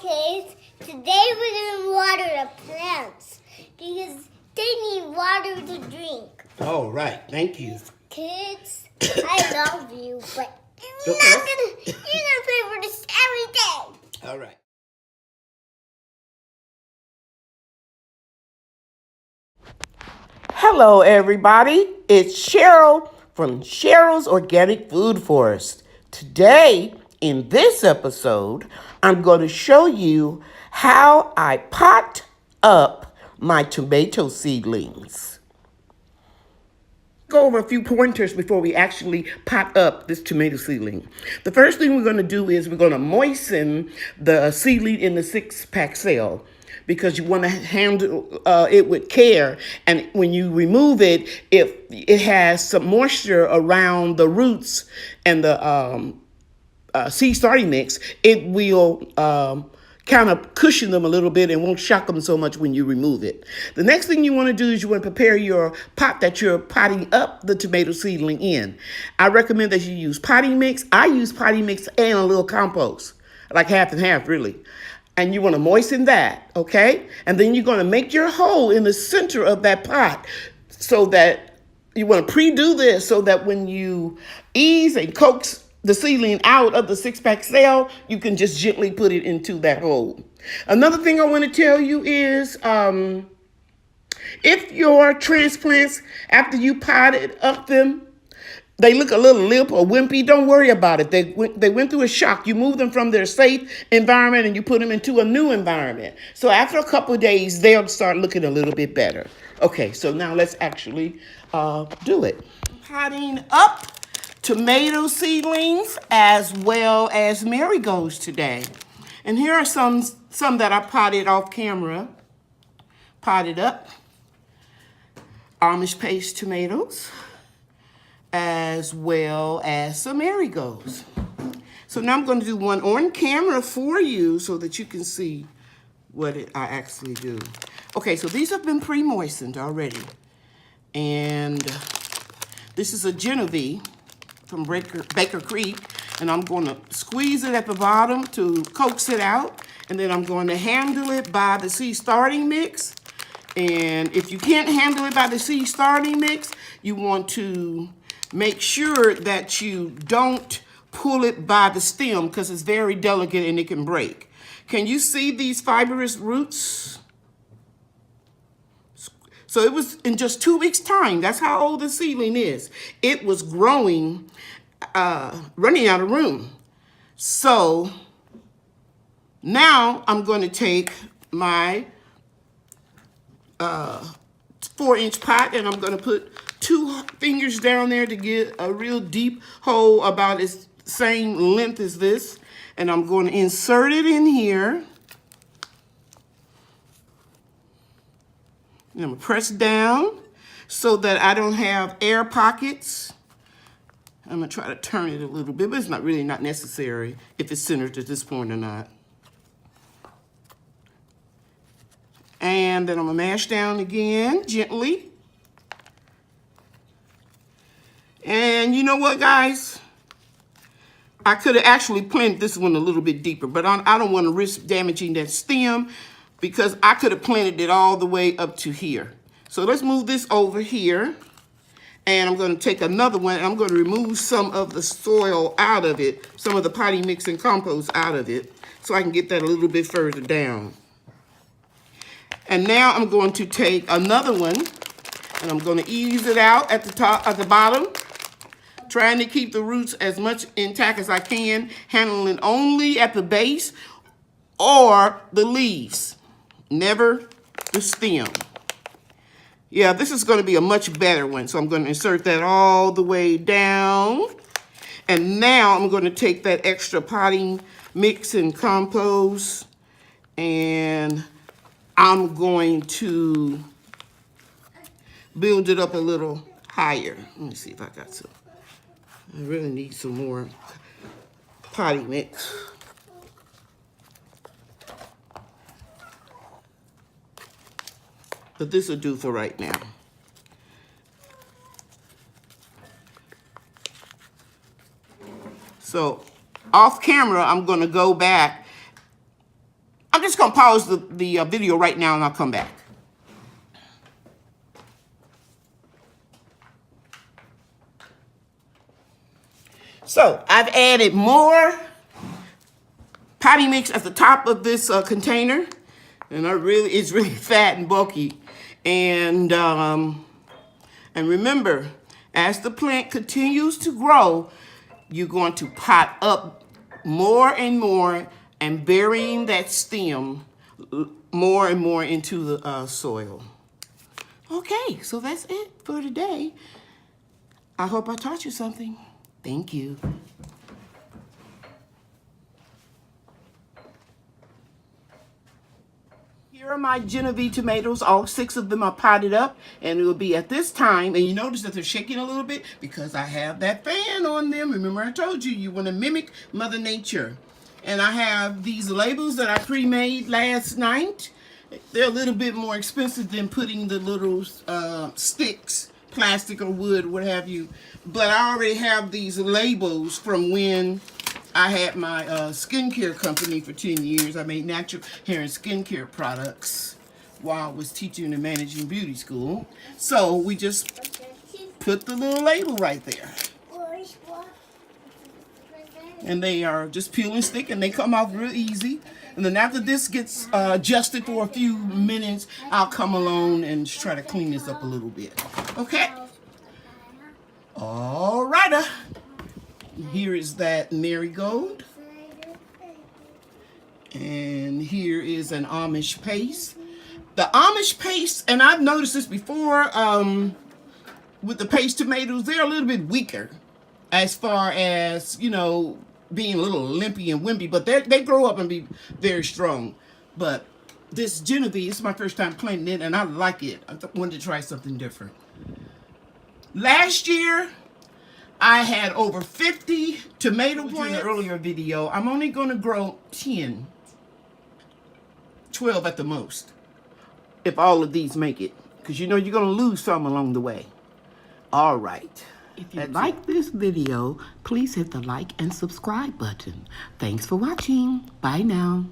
kids. Today we're going to water the plants because they need water to drink. All right, thank you. Kids, I love you, but you're gonna pay for this every day. All right. Hello, everybody. It's Cheryl from Cheryl's Organic Food Forest. Today, in this episode, I'm going to show you how I pot up my tomato seedlings. Go over a few pointers before we actually pot up this tomato seedling. The first thing we're going to do is we're going to moisten the seedling in the 6-pack cell, because you want to handle it with care. And when you remove it, if it has some moisture around the roots and the seed starting mix, it will kind of cushion them a little bit and won't shock them so much when you remove it. The next thing you want to do is you want to prepare your pot that you're potting up the tomato seedling in. I recommend that you use potting mix. I use potting mix and a little compost, like half and half really. And you want to moisten that, okay? And then you're going to make your hole in the center of that pot so that you want to pre-do this so that when you ease and coax the seedling out of the 6-pack cell, you can just gently put it into that hole. Another thing I want to tell you is if your transplants, after you potted up them, they look a little limp or wimpy, don't worry about it. They went through a shock. You move them from their safe environment and you put them into a new environment. So after a couple of days, they'll start looking a little bit better. Okay, so now let's actually do it. Potting up tomato seedlings as well as marigolds today. And here are some that I potted off camera. Potted up. Amish paste tomatoes, as well as some marigolds. So now I'm going to do one on camera for you so that you can see what I actually do. Okay, so these have been pre-moistened already. And this is a Genevieve from Baker Creek. And I'm going to squeeze it at the bottom to coax it out. And then I'm going to handle it by the seed starting mix. And if you can't handle it by the seed starting mix, you want to make sure that you don't pull it by the stem because it's very delicate and it can break. Can you see these fibrous roots? So it was in just 2 weeks' time. That's how old the seedling is. It was growing, running out of room. So now I'm going to take my 4-inch pot and I'm going to put 2 fingers down there to get a real deep hole about the same length as this. And I'm going to insert it in here. And I'm going to press down so that I don't have air pockets. I'm going to try to turn it a little bit, but it's really not necessary if it's centered at this point or not. And then I'm going to mash down again gently. And you know what, guys? I could have actually planted this one a little bit deeper, but I don't want to risk damaging that stem because I could have planted it all the way up to here. So let's move this over here. And I'm going to take another one and I'm going to remove some of the soil out of it, some of the potting mix and compost out of it, so I can get that a little bit further down. And now I'm going to take another one and I'm going to ease it out at the top, at the bottom, trying to keep the roots as much intact as I can, handling only at the base or the leaves, never the stem. Yeah, this is going to be a much better one. So I'm going to insert that all the way down. And now I'm going to take that extra potting mix and compost and I'm going to build it up a little higher. Let me see if I got some. I really need some more potting mix. But this will do for right now. So off camera, I'm going to go back I'm just going to pause the video right now and I'll come back. So I've added more potting mix at the top of this container, and it's really fat and bulky. And remember, as the plant continues to grow, you're going to pot up more and more and burying that stem more and more into the soil. Okay, so that's it for today. I hope I taught you something. Thank you. Here are my Genevieve tomatoes. All 6 of them are potted up, and it will be at this time. And you notice that they're shaking a little bit because I have that fan on them. Remember I told you, you want to mimic Mother Nature. And I have these labels that I pre-made last night. They're a little bit more expensive than putting the little sticks, plastic or wood, what have you. But I already have these labels from when I had my skincare company for 10 years. I made natural hair and skincare products while I was teaching and managing beauty school. So we just put the little label right there. And they are just peel and stick, and they come off real easy. And then after this gets adjusted for a few minutes, I'll come along and try to clean this up a little bit. Okay? All righty. Here is that marigold. And here is an Amish paste. The Amish paste, and I've noticed this before with the paste tomatoes, they're a little bit weaker as far as, you know, being a little limpy and wimpy, but they grow up and be very strong. But this Genevieve, it's my first time planting it, and I like it. I wanted to try something different. Last year, I had over 50 tomato plants. In the earlier video, I'm only going to grow 10, 12 at the most, if all of these make it. Because you know you're going to lose some along the way. All right. If you like this video, please hit the like and subscribe button. Thanks for watching. Bye now.